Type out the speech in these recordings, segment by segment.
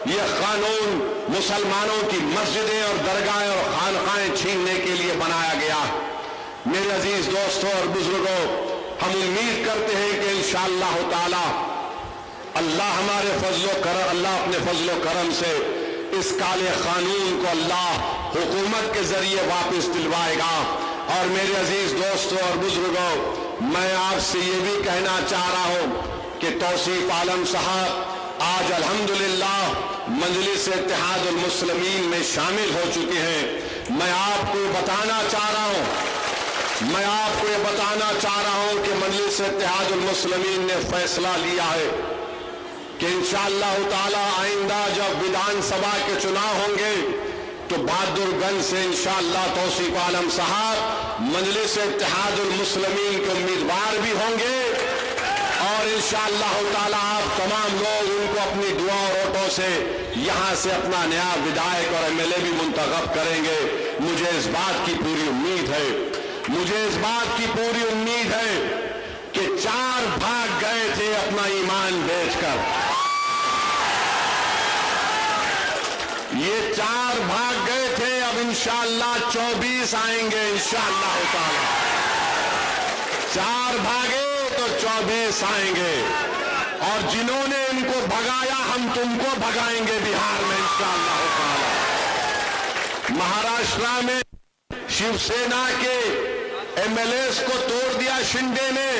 یہ قانون مسلمانوں کی مسجدیں اور درگاہیں اور خانقاہیں چھیننے کے لیے بنایا گیا۔ میرے عزیز دوستوں اور بزرگوں، ہم امید کرتے ہیں کہ انشاءاللہ تعالی اللہ اپنے فضل و کرم سے اس کالے قانون کو اللہ حکومت کے ذریعے واپس دلوائے گا۔ اور میرے عزیز دوستوں اور بزرگوں، میں آپ سے یہ بھی کہنا چاہ رہا ہوں کہ توصیف عالم صاحب آج الحمدللہ مجلس اتحاد المسلمین میں شامل ہو چکے ہیں۔ میں آپ کو بتانا چاہ رہا ہوں کہ مجلس اتحاد المسلمین نے فیصلہ لیا ہے کہ انشاءاللہ تعالی آئندہ جب ودھان سبھا کے چناؤ ہوں گے تو بہادر گنج سے انشاءاللہ توصیف عالم صاحب مجلس اتحاد المسلمین کے امیدوار بھی ہوں گے، اور انشاءاللہ تعالی آپ تمام لوگ ان کو اپنی دعا اور ووٹوں سے یہاں سے اپنا نیا ودھائک اور MLA بھی منتخب کریں گے۔ مجھے اس بات کی پوری امید ہے کہ 4 بھاگ گئے تھے اپنا ایمان بیچ کر، یہ 4 بھاگ گئے تھے، اب انشاءاللہ 24 آئیں گے انشاءاللہ تعالی۔ 4 بھاگے تو 24 آئیں گے، اور جنہوں نے ان کو بھگایا ہم تم کو بھگائیں گے بہار میں انشاءاللہ تعالی۔ مہاراشٹر میں شیو سینا کے MLAs کو توڑ دیا شنڈے نے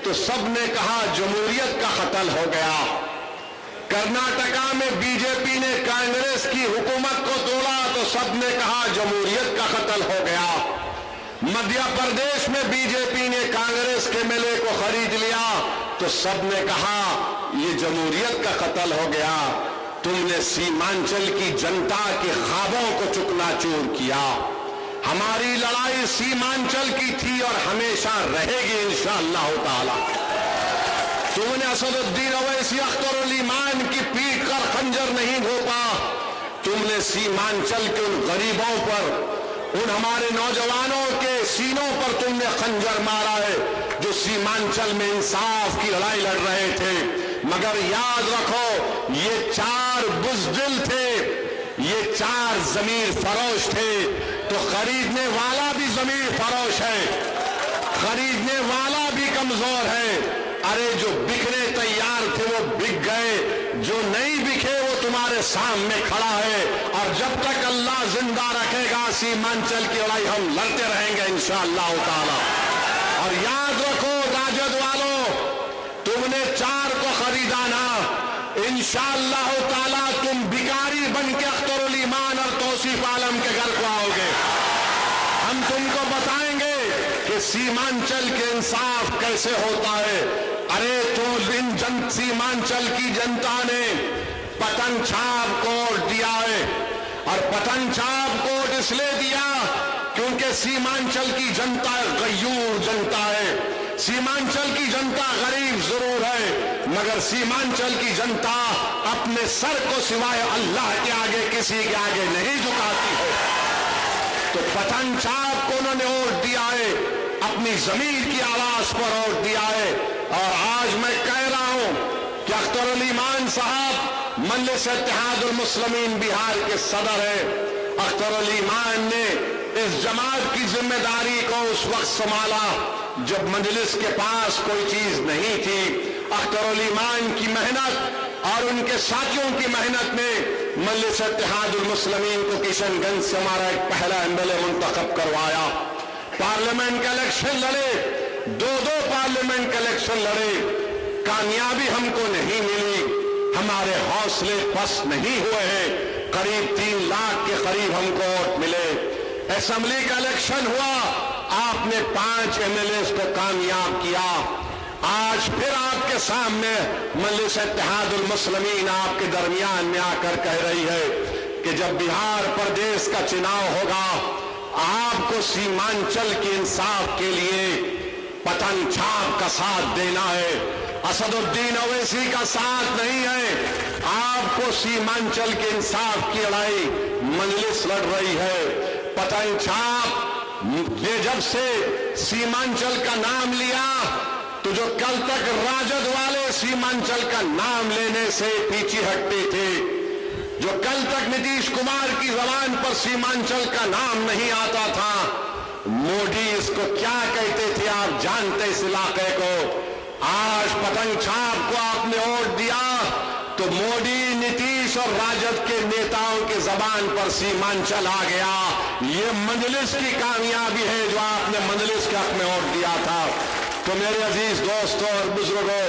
تو سب نے کہا جمہوریت کا قتل ہو گیا۔ کرناٹکا میں BJP نے کانگریس کی حکومت کو توڑا تو سب نے کہا جمہوریت کا قتل ہو گیا۔ مدھیہ پردیش میں BJP نے کانگریس کے MLA کو خرید لیا تو سب نے کہا یہ جمہوریت کا قتل ہو گیا۔ تم نے سیمانچل کی جنتا کے خوابوں کو چکنا چور کیا۔ ہماری لڑائی سیمانچل کی تھی اور ہمیشہ رہے گی انشاءاللہ تعالی۔ تم نے اسد الدین اویسی اختر علی مان کی پیٹھ کر خنجر نہیں گھونپا، تم نے سیمانچل کے ان غریبوں پر، ان ہمارے نوجوانوں کے سینوں پر تم نے خنجر مارا ہے جو سیمانچل میں انصاف کی لڑائی لڑ رہے تھے۔ مگر یاد رکھو یہ 4 بزدل تھے، یہ 4 ضمیر فروش تھے، تو خریدنے والا بھی ضمیر فروش ہے، خریدنے والا بھی کمزور ہے۔ ارے جو بکنے تیار تھے وہ بک گئے، جو نہیں بکے وہ تمہارے سامنے کھڑا ہے، اور جب تک اللہ زندہ رکھے گا سیمانچل کی لڑائی ہم لڑتے رہیں گے انشاءاللہ تعالی۔ اور یاد رکھو راجد والوں، تم نے 4 کو خریدانا، انشاءاللہ تعالی تم بھکاری بن کے اختر علی مان اور توصیف عالم کے گھر کو آؤ گے۔ ہم تم کو بتائیں گے کہ سیمانچل کے انصاف کیسے ہوتا ہے۔ ارے تو سیمانچل کی جنتا نے پتن چھاپ کوٹ دیا ہے، اور پتن چھاپ کوٹ اس لیے دیا کیونکہ سیمانچل کی جنتا غیور جنتا ہے۔ سیمانچل کی جنتا غریب ضرور ہے، مگر سیمانچل کی جنتا اپنے سر کو سوائے اللہ کے آگے کسی کے آگے نہیں جھکاتی ہے۔ تو پتن چھاپ کو انہوں نے ووٹ دیا ہے، اپنی ضمیر کی آواز پر ووٹ دیا ہے۔ اور آج میں کہہ رہا ہوں کہ اختر علی مان صاحب مجلس اتحاد المسلمین بہار کے صدر ہیں۔ اختر علی مان نے اس جماعت کی ذمہ داری کو اس وقت سنبھالا جب مجلس کے پاس کوئی چیز نہیں تھی۔ اختر علی مان کی محنت اور ان کے ساتھیوں کی محنت نے مجلس اتحاد المسلمین کو کشن گنج سے ہمارا ایک پہلا MLA منتخب کروایا۔ پارلیمنٹ کا الیکشن لڑے، 2 پارلیمنٹ کا الیکشن لڑے، کامیابی ہم کو نہیں ملی، ہمارے حوصلے پست نہیں ہوئے ہیں، قریب 3 لاکھ کے قریب ہم کو ووٹ ملے۔ اسمبلی کا الیکشن ہوا، آپ نے 5 MLAs کو کامیاب کیا۔ آج پھر آپ کے سامنے مجلس اتحاد المسلمین آپ کے درمیان میں آ کر کہہ رہی ہے کہ جب بہار پردیش کا چناؤ ہوگا آپ کو سیمانچل کے انصاف کے لیے پتن چھاپ کا ساتھ دینا ہے، اسد الدین اویسی کا ساتھ نہیں ہے۔ آپ کو سیمانچل کے انصاف کی لڑائی مجلس لڑ رہی ہے۔ پتن چھاپ نے جب سے سیمانچل کا نام لیا تو جو کل تک راجد والے سیمانچل کا نام لینے سے پیچھے ہٹتے تھے، जो कल तक नीतीश कुमार की जबान पर सीमांचल का नाम नहीं आता था, मोदी इसको क्या कहते थे आप जानते इस इलाके को। आज पतंग छाप को आपने वोट दिया तो मोदी, नीतीश और राजद के नेताओं के जबान पर सीमांचल आ गया। ये मजलिस की कामयाबी है जो आपने मजलिस के हक में वोट दिया था। तो मेरे अजीज दोस्तों और बुजुर्गों,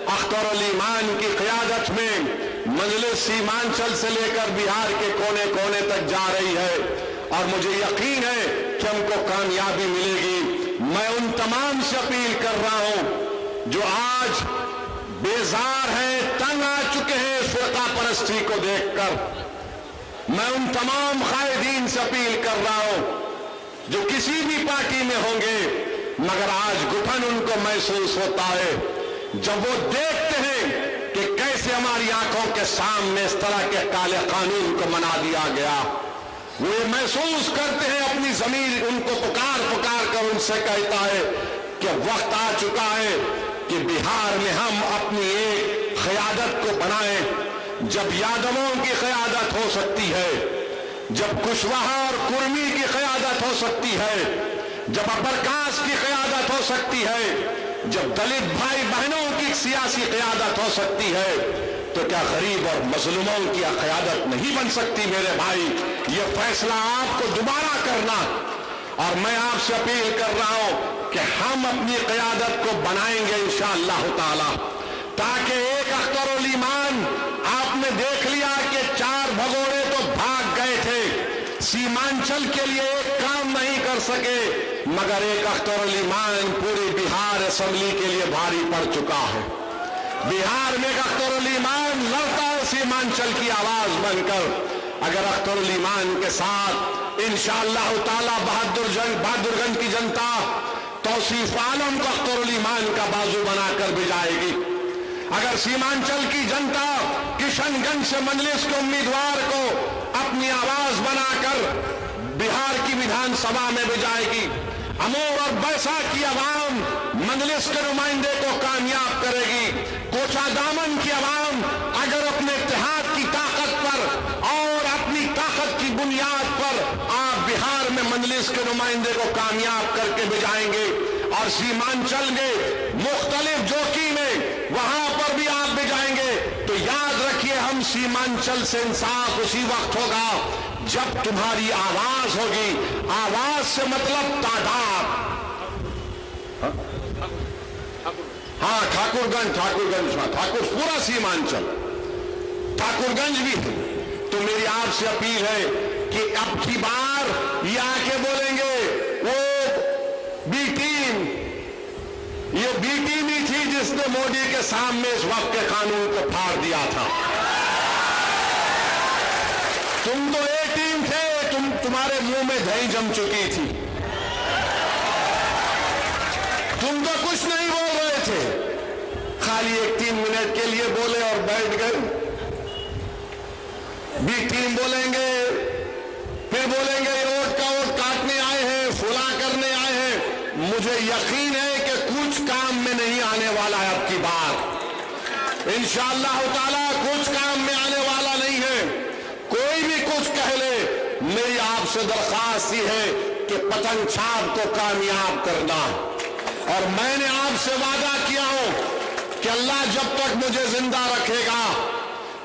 अख्तर अली ईमान की क़यादत में मजलिस सीमांचल से लेकर बिहार के कोने कोने तक जा रही है और मुझे यकीन है कि हमको कामयाबी मिलेगी। मैं उन तमाम से अपील कर रहा हूं जो आज बेजार हैं, तंग आ चुके हैं फिरका परस्ती को देखकर। मैं उन तमाम कायदीन से अपील कर रहा हूं जो किसी भी पार्टी में होंगे, मगर आज घुटन उनको महसूस होता है जब वो देखते हैं कि कैसे हमारी आंखों के सामने इस तरह के काले कानून को बना दिया गया। वो ये महसूस करते हैं, अपनी जमीर उनको पुकार पुकार कर उनसे कहता है कि वक्त आ चुका है कि बिहार में हम अपनी एक क़यादत को बनाएं। जब यादवों की क़यादत हो सकती है, जब कुशवाहा और कुर्मी की क़यादत हो सकती है, जब अबरकास की क़यादत हो सकती है, जब दलित भाई बहनों की सियासी क़यादत हो सकती है, तो क्या गरीब और मजलूमों की क़यादत नहीं बन सकती? मेरे भाई, ये फैसला आपको दोबारा करना, और मैं आपसे अपील कर रहा हूं कि हम अपनी क़यादत को बनाएंगे इंशाअल्लाह ताला, ताकि एक अख्तर उल ईमान आपने देख लिया कि 4 भगोड़े तो भाग गए थे, सीमांचल के लिए एक काम नहीं कर सके, मगर एक अख्तर उल ईमान पूरी बिहार असेंबली के लिए भारी पड़ चुका है। बिहार में एक अख्तर उल ईमान लड़ता है सीमांचल की आवाज बनकर। अगर अख्तर उल ईमान के साथ इंशाअल्लाह ताला बहादुरगंज की जनता तौसीफ आलम को अख्तर उल ईमान का बाजू बनाकर भिजाएगी। अगर सीमांचल की जनता किशनगंज से मजलिस के उम्मीदवार को अपनी आवाज बनाकर बिहार की विधानसभा में भिजाएगी, अमोर और बैसा की आवाम मजलिस के नुमाइंदे को कामयाब करेगी, कोचा दामन की आवाम अगर अपने इत्तेहाद की ताकत पर और अपनी ताकत की बुनियाद पर आप बिहार में मजलिस के नुमाइंदे को कामयाब करके भिजाएंगे और सीमांचल में मुख्तलिफ जोकी में वहां पर भी आप भिजाएंगे, तो याद रखिए हम सीमांचल से इंसाफ उसी वक्त होगा जब तुम्हारी आवाज होगी। आवाज से मतलब तादाद। हाँ, ठाकुरगंज ठाकुर पूरा सीमांचल, ठाकुरगंज भी है। तो मेरी आपसे अपील है कि अब की बार ये आके बोलेंगे वो बी टीम, ये बी टीम ही थी जिसने मोदी के सामने इस वक्त के कानून को फाड़ दिया था। तुम तो ए टीम थे, तुम्हारे मुंह में दही जम चुकी थी, तुम तो कुछ नहीं बोल रहे थे, खाली 1-3 मिनट के लिए बोले और बैठ गए। बी टीम बोलेंगे, फिर बोलेंगे ये वोट का वोट काटने आए हैं, फुला करने आए हैं। मुझे यकीन है कि कुछ काम में नहीं आने वाला है अब की बार, इंशाअल्लाह ताला कुछ काम में आने वाला नहीं है। कोई भी कुछ कह ले, मेरी आपसे दरखास्त ही है कि पतंग छाप को कामयाब करना। और मैंने आपसे वादा किया हूं कि अल्लाह जब तक मुझे जिंदा रखेगा,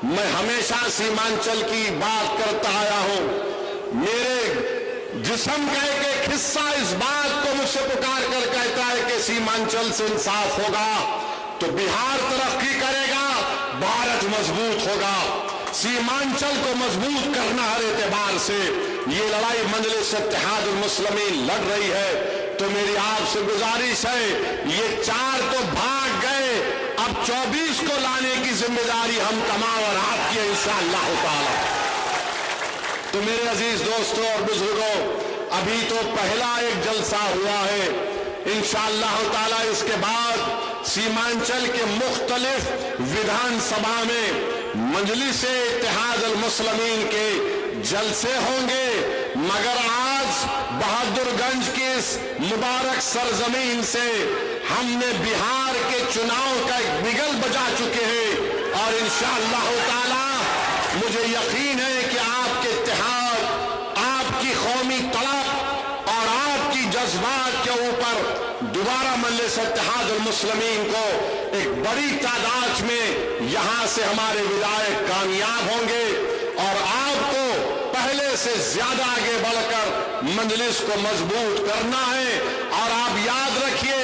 मैं हमेशा सीमांचल की बात करता आया हूं। मेरे जिस्म का एक हिस्सा इस बात को मुझसे पुकार कर कहता है कि सीमांचल से इंसाफ होगा तो बिहार तरक्की करेगा, भारत मजबूत होगा। सीमांचल को मजबूत करना हर एतबार से ये लड़ाई मजलिस इत्तेहादुल मुस्लिमीन लड़ रही है। तो मेरी आपसे गुजारिश है, ये 4 तो भाग गए, अब 24 को लाने की जिम्मेदारी हम तमाम और आपकी है इंशाअल्लाह ताला। तो मेरे अजीज दोस्तों और बुजुर्गों, अभी तो पहला एक जलसा हुआ है, इंशाअल्लाह ताला इसके बाद सीमांचल के मुख्तलिफ विधानसभा में मजलिस इत्तेहादुल मुस्लिमीन के जलसे होंगे। मगर आज बहादुरगंज की इस मुबारक सरजमीन से हमने बिहार के चुनाव का एक बिगल बजा चुके हैं और इंशाअल्लाह ताला मुझे मुझे यकीन है कि आपके इत्तेहाद, आपकी कौमी तलब और आपकी जज्बात के ऊपर दोबारा मजलिस इत्तेहाद उल मुस्लिमीन को एक बड़ी तादाद में यहां से हमारे विधायक कामयाब होंगे और आपको पहले से ज्यादा आगे बढ़कर मजलिस को मजबूत करना है। और आप याद रखिए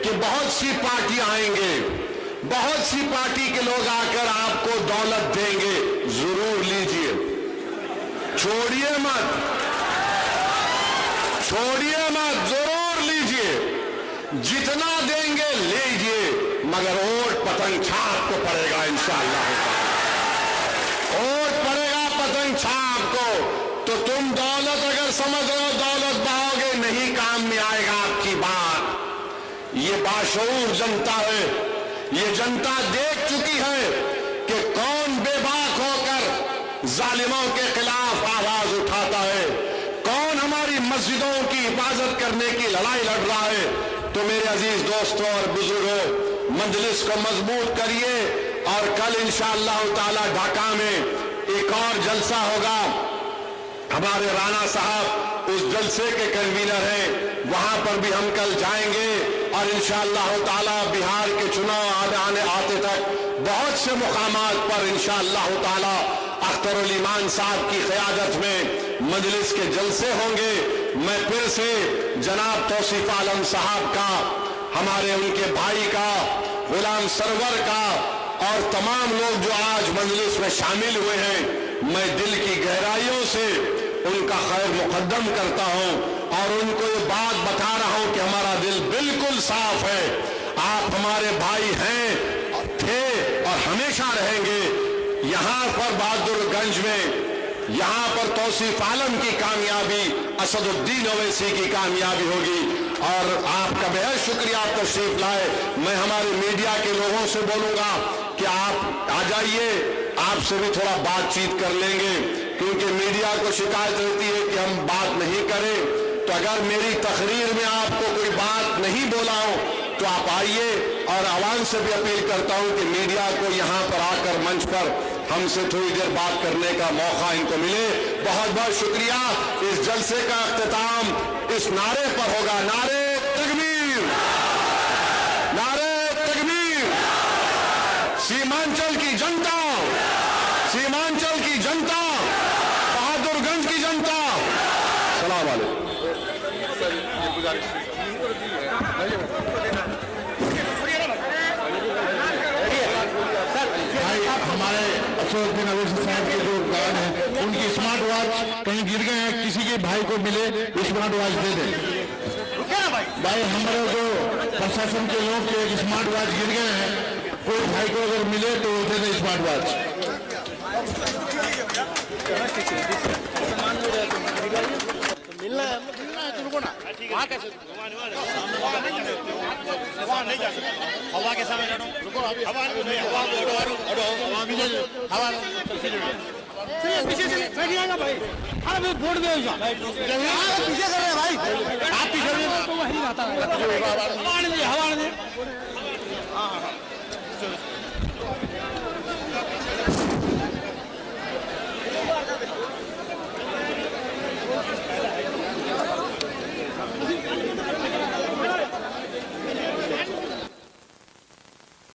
कि बहुत सी पार्टियां आएंगे, बहुत सी पार्टी के लोग आकर आपको दौलत देंगे, जरूर लीजिए, छोड़िए मत, छोड़िए मत, जरूर लीजिए, जितना देंगे लीजिए, मगर वोट पतंग छाप को पड़ेगा इंशाअल्लाह, वोट पड़ेगा पतंग छाप को। तो तुम दौलत अगर समझ रहे हो दौलत बहाओगे, नहीं काम में आएगा आपकी बात। ये बाशऊर जनता है, ये जनता देख चुकी है कि कौन बेबाक होकर जालिमों के खिलाफ आवाज उठाता है, कौन हमारी मस्जिदों की हिफाजत करने की लड़ाई लड़ रहा है। तो मेरे अजीज दोस्तों और बुजुर्गों, मजलिस को मजबूत करिए और कल इंशाअल्लाह ताला ढाका में एक और जलसा होगा। हमारे राणा साहब उस जलसे के कन्वीनर हैं, वहां पर भी हम कल जाएंगे और इंशाअल्लाह ताला बिहार के चुनाव आते तक बहुत से मुकामात पर इंशाअल्लाह ताला अख्तरुल ईमान साहब की क़यादत में मजलिस के जलसे होंगे। मैं फिर से जनाब तौसीफ आलम साहब का, हमारे उनके भाई का, गुलाम सरवर का और तमाम लोग जो आज मजलिस में शामिल हुए हैं, मैं दिल की गहराइयों से उनका खैर मुकद्दम करता हूं और उनको ये बात बता रहा हूं कि हमारा दिल बिल्कुल साफ है। आप हमारे भाई हैं, थे और हमेशा रहेंगे। यहां पर बहादुरगंज में, यहां पर तौसीफ आलम की कामयाबी, असदुद्दीन ओवैसी की कामयाबी होगी। और आपका बेहद शुक्रिया, आप तशरीफ लाए। मैं हमारे मीडिया के लोगों से बोलूंगा कि आप आ जाइए, आपसे भी थोड़ा बातचीत कर लेंगे, क्योंकि मीडिया को शिकायत रहती है कि हम बात नहीं करें। तो अगर मेरी तकरीर में आपको कोई बात नहीं बोला हो तो आप आइए। और आवाम से भी अपील करता हूं कि मीडिया को यहां पर आकर मंच पर हमसे थोड़ी देर बात करने का मौका इनको मिले। बहुत बहुत शुक्रिया। इस जलसे का अख्तिताम इस नारे पर होगा, नारे तकबीर, नारे तकबीर। सीमांचल की जनता, सीमांचल की जनता, बहादुरगंज की जनता, सलाम वालेकुम। हमारे असदुद्दीन ओवैसी साहब के जो गार्ड हैं, उनकी स्मार्ट वॉच कहीं गिर गए हैं, किसी के भाई को मिले स्मार्ट वॉच दे दें। भाई हमारे जो प्रशासन के लोग के एक स्मार्ट वॉच गिर गए हैं, कोई भाई को अगर मिले तो दे दें स्मार्ट वॉच। मिलना है तो रुको ना, वहाँ कैसे वहाँ नहीं जा सकते, हवा के सामने रुको, अभी हवा पीछे बैठ जाएगा भाई। अरे वोट दे पीछे कर रहे हैं भाई, आप पीछे तो वही आता है। हवा नहीं दे, हवा नहीं दे। हाँ हाँ